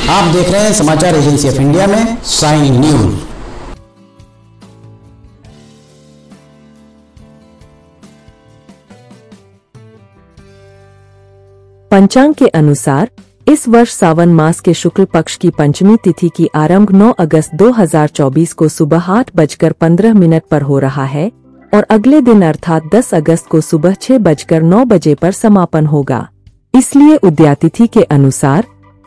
आप देख रहे हैं समाचार एजेंसी ऑफ इंडिया में साइन न्यूज। पंचांग के अनुसार इस वर्ष सावन मास के शुक्ल पक्ष की पंचमी तिथि की आरंभ 9 अगस्त 2024 को सुबह 8:15 पर हो रहा है और अगले दिन अर्थात 10 अगस्त को सुबह 6:09 पर समापन होगा। इसलिए उदयातिथि के अनुसार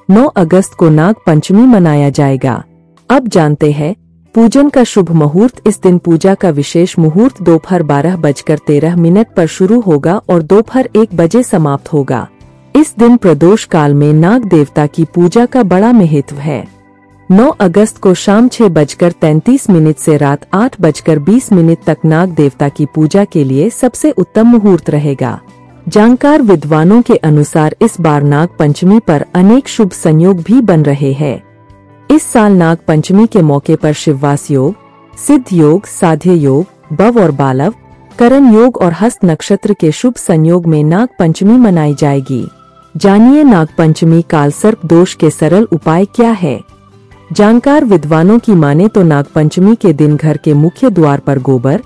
9 अगस्त को नाग पंचमी मनाया जाएगा। अब जानते हैं पूजन का शुभ मुहूर्त। इस दिन पूजा का विशेष मुहूर्त दोपहर 12:13 पर शुरू होगा और दोपहर 1 बजे समाप्त होगा। इस दिन प्रदोष काल में नाग देवता की पूजा का बड़ा महत्व है। 9 अगस्त को शाम 6:33 से रात 8:20 तक नाग देवता की पूजा के लिए सबसे उत्तम मुहूर्त रहेगा। जानकार विद्वानों के अनुसार इस बार नाग पंचमी पर अनेक शुभ संयोग भी बन रहे हैं। इस साल नाग पंचमी के मौके पर शिववास योग, सिद्ध योग, साध्य योग, बव और बालव, करण योग और हस्त नक्षत्र के शुभ संयोग में नाग पंचमी मनाई जाएगी। जानिए नाग पंचमी काल सर्प दोष के सरल उपाय क्या है। जानकार विद्वानों की माने तो नाग पंचमी के दिन घर के मुख्य द्वार पर गोबर,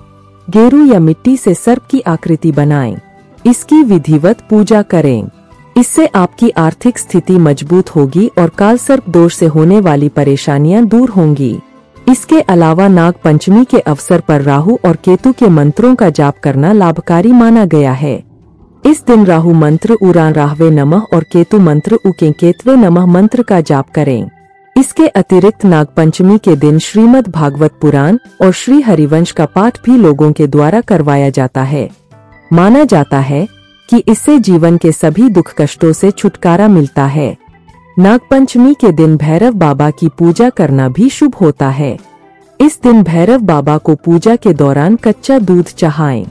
गेरू या मिट्टी से सर्प की आकृति बनाएं। इसकी विधिवत पूजा करें। इससे आपकी आर्थिक स्थिति मजबूत होगी और काल सर्प दोष से होने वाली परेशानियां दूर होंगी। इसके अलावा नाग पंचमी के अवसर पर राहु और केतु के मंत्रों का जाप करना लाभकारी माना गया है। इस दिन राहु मंत्र उरान राहवे नमः और केतु मंत्र उके केतवे नमः मंत्र का जाप करें। इसके अतिरिक्त नाग पंचमी के दिन श्रीमद् भागवत पुराण और श्री हरिवंश का पाठ भी लोगों के द्वारा करवाया जाता है। माना जाता है कि इससे जीवन के सभी दुख कष्टों से छुटकारा मिलता है। नाग पंचमी के दिन भैरव बाबा की पूजा करना भी शुभ होता है। इस दिन भैरव बाबा को पूजा के दौरान कच्चा दूध चढ़ाएं।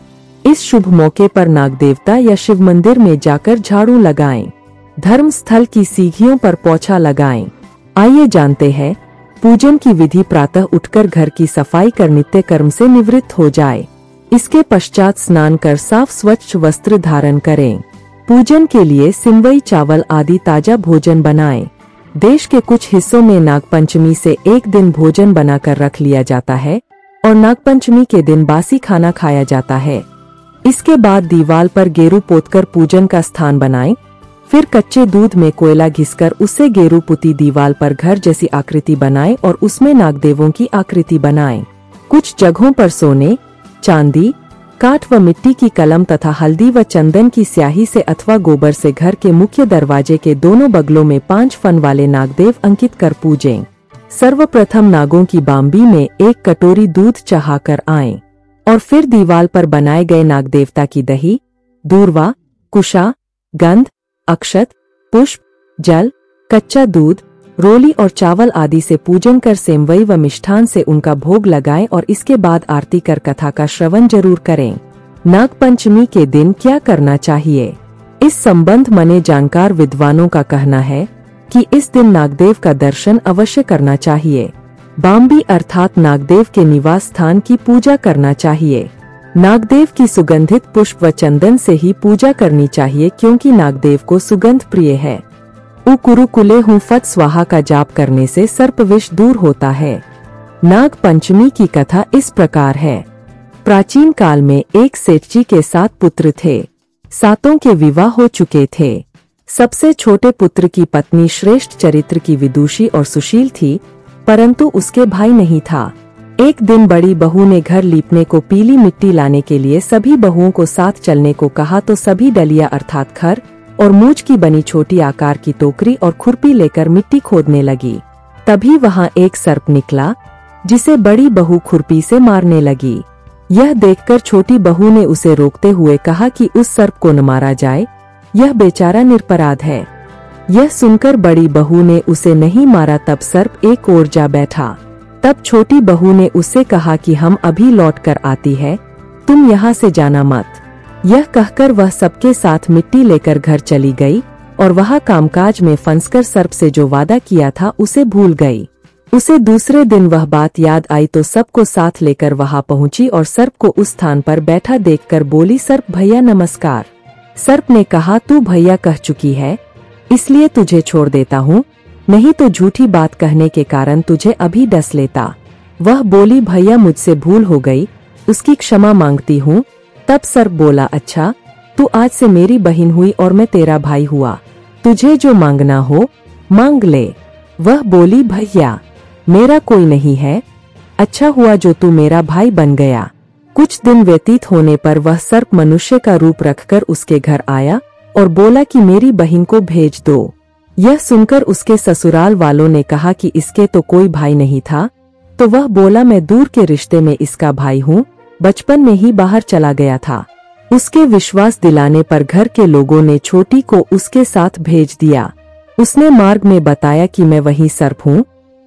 इस शुभ मौके पर नाग देवता या शिव मंदिर में जाकर झाड़ू लगाएं। धर्म स्थल की सीढ़ियों पर पोछा लगाएं। आइए जानते हैं पूजन की विधि। प्रातः उठकर घर की सफाई कर नित्य कर्म से निवृत्त हो जाए। इसके पश्चात स्नान कर साफ स्वच्छ वस्त्र धारण करें। पूजन के लिए सिमवई चावल आदि ताजा भोजन बनाएं। देश के कुछ हिस्सों में नाग पंचमी से एक दिन भोजन बनाकर रख लिया जाता है और नाग पंचमी के दिन बासी खाना खाया जाता है। इसके बाद दीवार पर गेरू पोतकर पूजन का स्थान बनाएं। फिर कच्चे दूध में कोयला घिसकर उससे गेरू पुती दीवार पर घर जैसी आकृति बनाएं और उसमें नागदेवों की आकृति बनाएं। कुछ जगहों पर सोने, चांदी, काठ व मिट्टी की कलम तथा हल्दी व चंदन की स्याही से अथवा गोबर से घर के मुख्य दरवाजे के दोनों बगलों में 5 फन वाले नागदेव अंकित कर पूजें। सर्वप्रथम नागों की बाम्बी में 1 कटोरी दूध चढ़ाकर आएं और फिर दीवार पर बनाए गए नागदेवता की दही, दूर्वा, कुशा, गंध, अक्षत, पुष्प, जल, कच्चा दूध, रोली और चावल आदि से पूजन कर सेमवई व मिष्ठान से उनका भोग लगाएं और इसके बाद आरती कर कथा का श्रवण जरूर करें। नाग पंचमी के दिन क्या करना चाहिए? इस संबंध में जानकार विद्वानों का कहना है कि इस दिन नागदेव का दर्शन अवश्य करना चाहिए। बाम्बी अर्थात नागदेव के निवास स्थान की पूजा करना चाहिए। नागदेव की सुगंधित पुष्प व चंदन से ही पूजा करनी चाहिए क्योंकि नागदेव को सुगंध प्रिय है। उकुरु कुले हूँ फट स्वाहा का जाप करने से सर्पविष दूर होता है। नाग पंचमी की कथा इस प्रकार है। प्राचीन काल में एक सेठजी के 7 पुत्र थे। 7 के विवाह हो चुके थे। सबसे छोटे पुत्र की पत्नी श्रेष्ठ चरित्र की विदुषी और सुशील थी, परंतु उसके भाई नहीं था। एक दिन बड़ी बहू ने घर लीपने को पीली मिट्टी लाने के लिए सभी बहुओं को साथ चलने को कहा तो सभी डलिया अर्थात खर और मूंछ की बनी छोटी आकार की टोकरी और खुरपी लेकर मिट्टी खोदने लगी। तभी वहां एक सर्प निकला जिसे बड़ी बहू खुरपी से मारने लगी। यह देखकर छोटी बहू ने उसे रोकते हुए कहा कि उस सर्प को न मारा जाए, यह बेचारा निरपराध है। यह सुनकर बड़ी बहू ने उसे नहीं मारा। तब सर्प एक ओर जा बैठा। तब छोटी बहू ने उससे कहा कि हम अभी लौट कर आती है, तुम यहाँ से जाना मत। यह कहकर वह सबके साथ मिट्टी लेकर घर चली गई और वह कामकाज में फंसकर सर्प से जो वादा किया था उसे भूल गई। उसे दूसरे दिन वह बात याद आई तो सबको साथ लेकर वहां पहुंची और सर्प को उस स्थान पर बैठा देखकर बोली, सर्प भैया नमस्कार। सर्प ने कहा, तू भैया कह चुकी है इसलिए तुझे छोड़ देता हूँ, नहीं तो झूठी बात कहने के कारण तुझे अभी डस लेता। वह बोली, भैया मुझसे भूल हो गई, उसकी क्षमा मांगती हूँ। तब सर्प बोला, अच्छा तू आज से मेरी बहन हुई और मैं तेरा भाई हुआ, तुझे जो मांगना हो मांग ले। वह बोली, भैया मेरा कोई नहीं है, अच्छा हुआ जो तू मेरा भाई बन गया। कुछ दिन व्यतीत होने पर वह सर्प मनुष्य का रूप रखकर उसके घर आया और बोला कि मेरी बहन को भेज दो। यह सुनकर उसके ससुराल वालों ने कहा कि इसके तो कोई भाई नहीं था, तो वह बोला, मैं दूर के रिश्ते में इसका भाई हूँ, बचपन में ही बाहर चला गया था। उसके विश्वास दिलाने पर घर के लोगों ने छोटी को उसके साथ भेज दिया। उसने मार्ग में बताया कि मैं वही सर्प हूँ,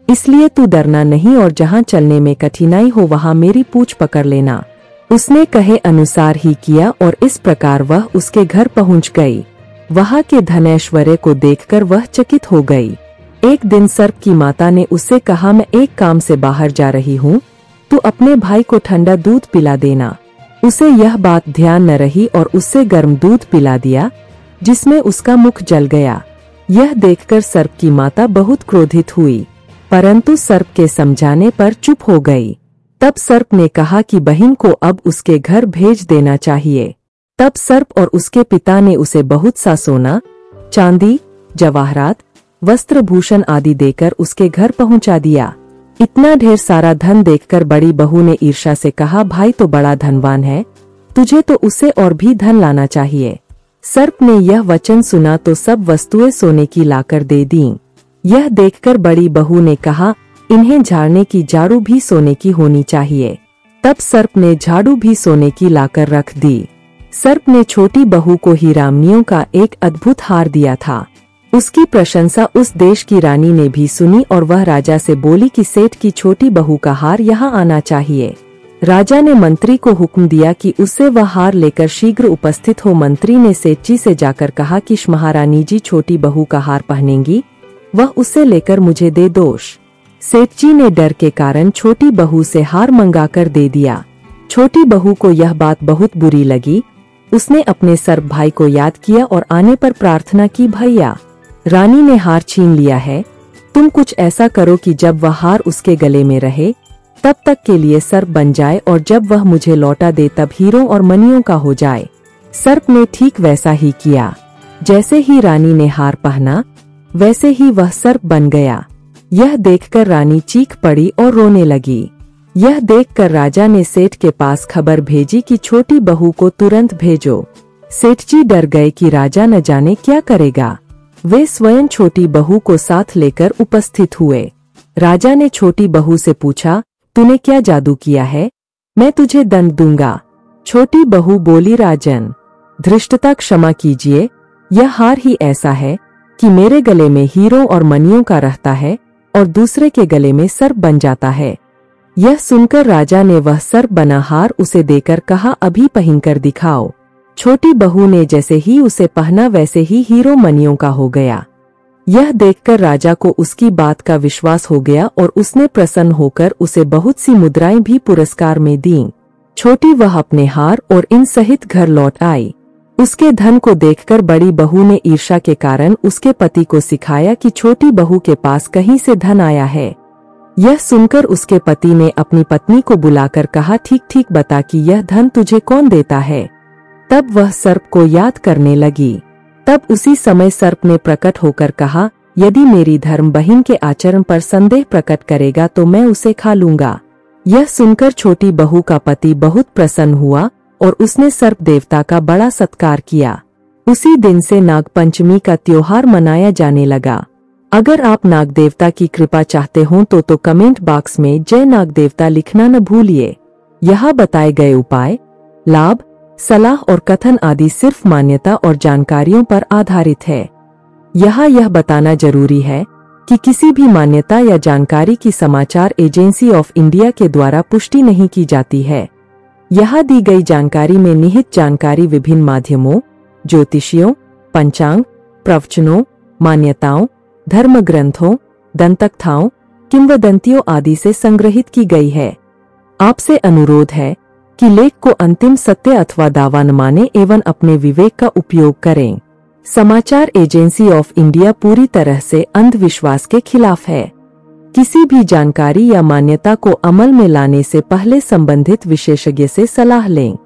इसलिए तू डरना नहीं और जहाँ चलने में कठिनाई हो वहाँ मेरी पूंछ पकड़ लेना। उसने कहे अनुसार ही किया और इस प्रकार वह उसके घर पहुँच गई। वहाँ के धनैश्वर्य को देखकर वह चकित हो गई। एक दिन सर्प की माता ने उससे कहा, मैं एक काम से बाहर जा रही हूँ, तू अपने भाई को ठंडा दूध पिला देना। उसे यह बात ध्यान न रही और उससे गर्म दूध पिला दिया, जिसमें उसका मुख जल गया। यह देखकर सर्प की माता बहुत क्रोधित हुई, परंतु सर्प के समझाने पर चुप हो गई। तब सर्प ने कहा कि बहन को अब उसके घर भेज देना चाहिए। तब सर्प और उसके पिता ने उसे बहुत सा सोना, चांदी, जवाहरात, वस्त्र भूषण आदि देकर उसके घर पहुंचा दिया। इतना ढेर सारा धन देखकर बड़ी बहू ने ईर्ष्या से कहा, भाई तो बड़ा धनवान है, तुझे तो उसे और भी धन लाना चाहिए। सर्प ने यह वचन सुना तो सब वस्तुएं सोने की लाकर दे दीं। यह देखकर बड़ी बहू ने कहा, इन्हें झाड़ने की झाड़ू भी सोने की होनी चाहिए। तब सर्प ने झाड़ू भी सोने की लाकर रख दी। सर्प ने छोटी बहू को हीरामनियों का एक अद्भुत हार दिया था। उसकी प्रशंसा उस देश की रानी ने भी सुनी और वह राजा से बोली कि सेठ की छोटी बहू का हार यहाँ आना चाहिए। राजा ने मंत्री को हुक्म दिया कि उससे वह हार लेकर शीघ्र उपस्थित हो। मंत्री ने सेठ जी से जाकर कहा कि महारानी जी छोटी बहू का हार पहनेंगी, वह उसे लेकर मुझे दे दोष। सेठ जी ने डर के कारण छोटी बहू से हार मंगाकर दे दिया। छोटी बहू को यह बात बहुत बुरी लगी। उसने अपने सर्प भाई को याद किया और आने पर प्रार्थना की, भैया रानी ने हार छीन लिया है, तुम कुछ ऐसा करो कि जब वह हार उसके गले में रहे तब तक के लिए सर्प बन जाए और जब वह मुझे लौटा दे तब हीरों और मणियों का हो जाए। सर्प ने ठीक वैसा ही किया। जैसे ही रानी ने हार पहना वैसे ही वह सर्प बन गया। यह देखकर रानी चीख पड़ी और रोने लगी। यह देखकर राजा ने सेठ के पास खबर भेजी कि छोटी बहू को तुरंत भेजो। सेठ जी डर गए कि राजा न जाने क्या करेगा। वे स्वयं छोटी बहू को साथ लेकर उपस्थित हुए। राजा ने छोटी बहू से पूछा, तूने क्या जादू किया है, मैं तुझे दंड दूंगा। छोटी बहू बोली, राजन धृष्टता क्षमा कीजिए, यह हार ही ऐसा है कि मेरे गले में हीरों और मणियों का रहता है और दूसरे के गले में सर्प बन जाता है। यह सुनकर राजा ने वह सर्प बना हार उसे देकर कहा, अभी पहनकर दिखाओ। छोटी बहू ने जैसे ही उसे पहना वैसे ही हीरो मणियों का हो गया। यह देखकर राजा को उसकी बात का विश्वास हो गया और उसने प्रसन्न होकर उसे बहुत सी मुद्राएं भी पुरस्कार में दीं। छोटी वह अपने हार और इन सहित घर लौट आई। उसके धन को देखकर बड़ी बहू ने ईर्ष्या के कारण उसके पति को सिखाया कि छोटी बहू के पास कहीं से धन आया है। यह सुनकर उसके पति ने अपनी पत्नी को बुलाकर कहा, ठीक ठीक बता कि यह धन तुझे कौन देता है। तब वह सर्प को याद करने लगी। तब उसी समय सर्प ने प्रकट होकर कहा, यदि मेरी धर्म बहन के आचरण पर संदेह प्रकट करेगा तो मैं उसे खा लूंगा। यह सुनकर छोटी बहू का पति बहुत प्रसन्न हुआ और उसने सर्प देवता का बड़ा सत्कार किया। उसी दिन से नाग पंचमी का त्योहार मनाया जाने लगा। अगर आप नाग देवता की कृपा चाहते हो तो कमेंट बॉक्स में जय नाग देवता लिखना न भूलिए। यहाँ बताए गए उपाय, लाभ, सलाह और कथन आदि सिर्फ मान्यता और जानकारियों पर आधारित है। यहाँ यह बताना जरूरी है कि किसी भी मान्यता या जानकारी की समाचार एजेंसी ऑफ इंडिया के द्वारा पुष्टि नहीं की जाती है। यहाँ दी गई जानकारी में निहित जानकारी विभिन्न माध्यमों, ज्योतिषियों, पंचांग, प्रवचनों, मान्यताओं, धर्म ग्रंथों, दंतकथाओं, किंवदंतियों आदि से संग्रहित की गई है। आपसे अनुरोध है कि लेख को अंतिम सत्य अथवा दावा न माने एवं अपने विवेक का उपयोग करें। समाचार एजेंसी ऑफ इंडिया पूरी तरह से अंधविश्वास के खिलाफ है। किसी भी जानकारी या मान्यता को अमल में लाने से पहले संबंधित विशेषज्ञ से सलाह लें।